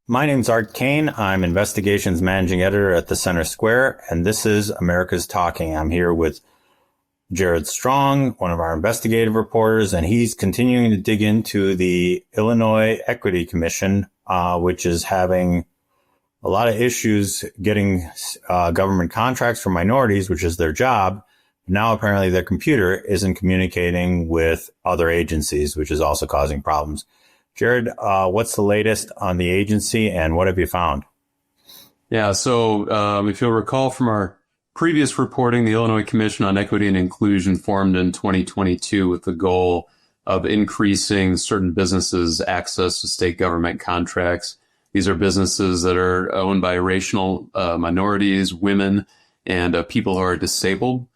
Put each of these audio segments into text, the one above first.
My name's Art Kane. I'm Investigations Managing Editor at the Center Square, and this is America's Talking. I'm here with Jared Strong, one of our investigative reporters, and he's continuing to dig into the Illinois Equity Commission, which is having a lot of issues getting government contracts for minorities, which is their job. Now, apparently, their computer isn't communicating with other agencies, which is also causing problems. Jared, what's the latest on the agency and what have you found? Yeah, so if you'll recall from our previous reporting, the Illinois Commission on Equity and Inclusion formed in 2022 with the goal of increasing certain businesses' access to state government contracts. These are businesses that are owned by racial minorities, women, and people who are disabled.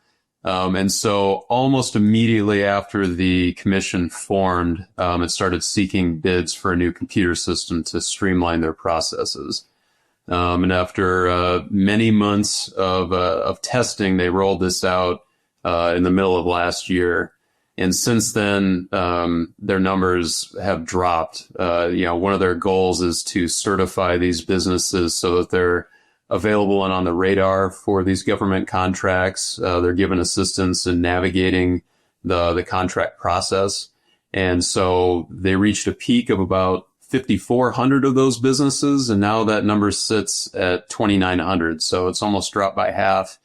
And so almost immediately after the commission formed, it started seeking bids for a new computer system to streamline their processes. And after many months of testing, they rolled this out in the middle of last year. And since then, their numbers have dropped. One of their goals is to certify these businesses so that they're available and on the radar for these government contracts. They're given assistance in navigating the contract process. And so they reached a peak of about 5,400 of those businesses, and now that number sits at 2,900. So it's almost dropped by half.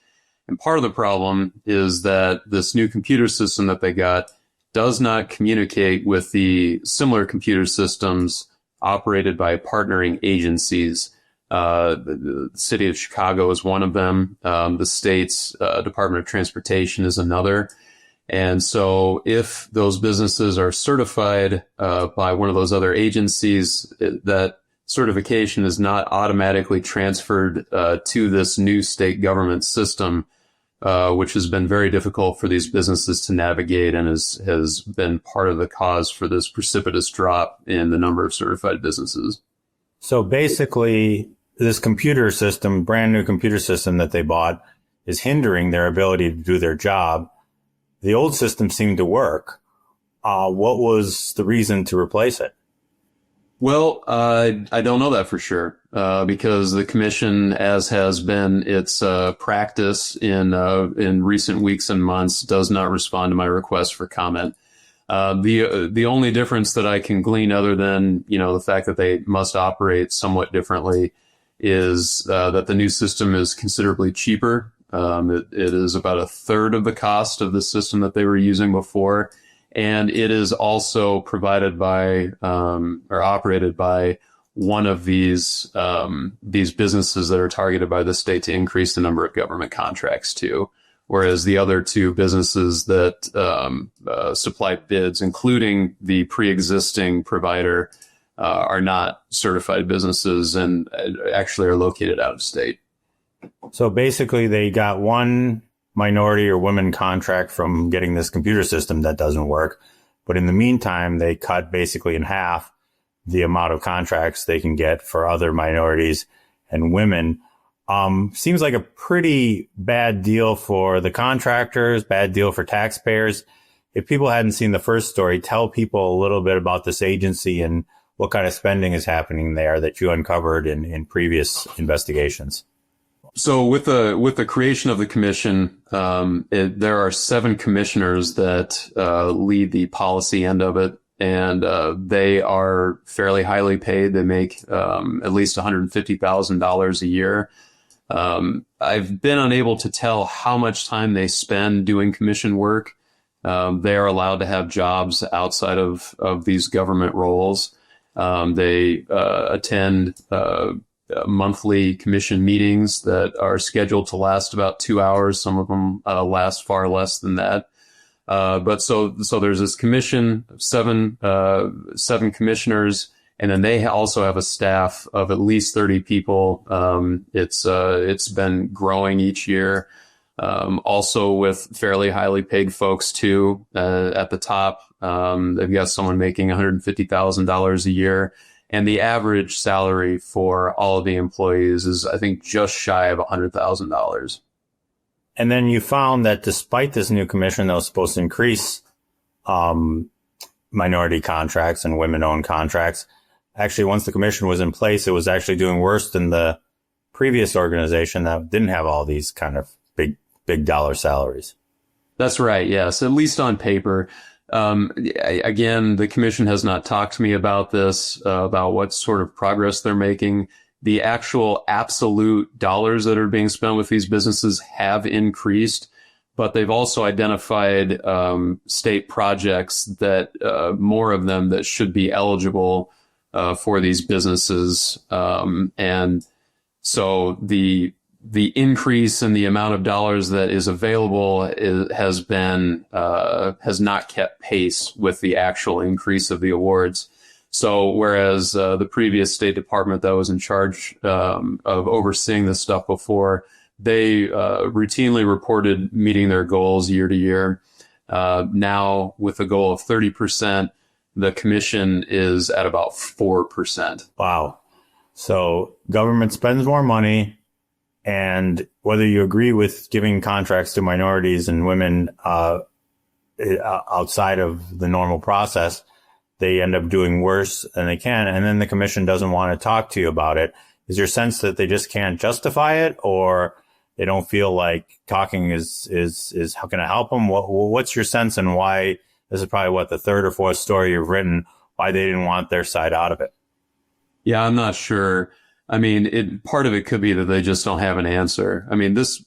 And part of the problem is that this new computer system that they got does not communicate with the similar computer systems operated by partnering agencies. The city of Chicago is one of them. The state's Department of Transportation is another. And so if those businesses are certified by one of those other agencies, that certification is not automatically transferred to this new state government system, which has been very difficult for these businesses to navigate and has been part of the cause for this precipitous drop in the number of certified businesses. So basically, this computer system, brand new computer system that they bought, is hindering their ability to do their job. The old system seemed to work. What was the reason to replace it? Well, I don't know that for sure, because the commission, as has been its practice in recent weeks and months, does not respond to my request for comment. The only difference that I can glean, other than the fact that they must operate somewhat differently, is that the new system is considerably cheaper. It is about a third of the cost of the system that they were using before. And it is also provided by or operated by one of these businesses that are targeted by the state to increase the number of government contracts too. Whereas the other two businesses that supply bids, including the pre-existing provider, are not certified businesses and actually are located out of state. So basically, they got one minority or women contract from getting this computer system that doesn't work. But in the meantime, they cut basically in half the amount of contracts they can get for other minorities and women. Seems like a pretty bad deal for the contractors, bad deal for taxpayers. If people hadn't seen the first story, tell people a little bit about this agency and what kind of spending is happening there that you uncovered in previous investigations. So with the creation of the commission, there are 7 commissioners that lead the policy end of it, and they are fairly highly paid. They make at least $150,000 a year. I've been unable to tell how much time they spend doing commission work. They are allowed to have jobs outside of these government roles. They attend monthly commission meetings that are scheduled to last about 2 hours. Some of them last far less than that. But so there's this commission, seven commissioners, and then they also have a staff of at least 30 people. It's been growing each year. Also with fairly highly paid folks too, at the top. They've got someone making $150,000 a year. And the average salary for all of the employees is, I think, just shy of $100,000. And then you found that despite this new commission that was supposed to increase minority contracts and women-owned contracts, actually, once the commission was in place, it was actually doing worse than the previous organization that didn't have all these kind of big dollar salaries. That's right. Yes, at least on paper. Again, the commission has not talked to me about this, about what sort of progress they're making. The actual absolute dollars that are being spent with these businesses have increased, but they've also identified state projects that more of them that should be eligible for these businesses. And so the increase in the amount of dollars that is available has not kept pace with the actual increase of the awards. So whereas the previous State Department that was in charge of overseeing this stuff before, they routinely reported meeting their goals year to year. Now, with a goal of 30%, the commission is at about 4%. Wow. So government spends more money, and whether you agree with giving contracts to minorities and women outside of the normal process, they end up doing worse than they can. And then the commission doesn't want to talk to you about it. Is your sense that they just can't justify it, or they don't feel like talking is how can I help them? What's your sense, and why? This is probably the third or fourth story you've written, why they didn't want their side out of it. Yeah, I'm not sure. I mean, part of it could be that they just don't have an answer. I mean, this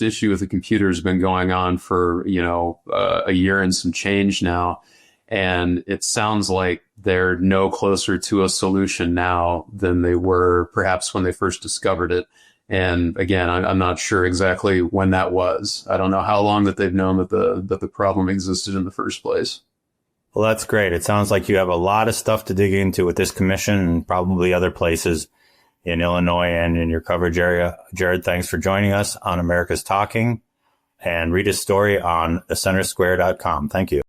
issue with the computer has been going on for, a year and some change now. And it sounds like they're no closer to a solution now than they were perhaps when they first discovered it. And again, I'm not sure exactly when that was. I don't know how long that they've known that the problem existed in the first place. Well, that's great. It sounds like you have a lot of stuff to dig into with this commission and probably other places in Illinois and in your coverage area. Jared, thanks for joining us on America's Talking, and read his story on thecentersquare.com. Thank you.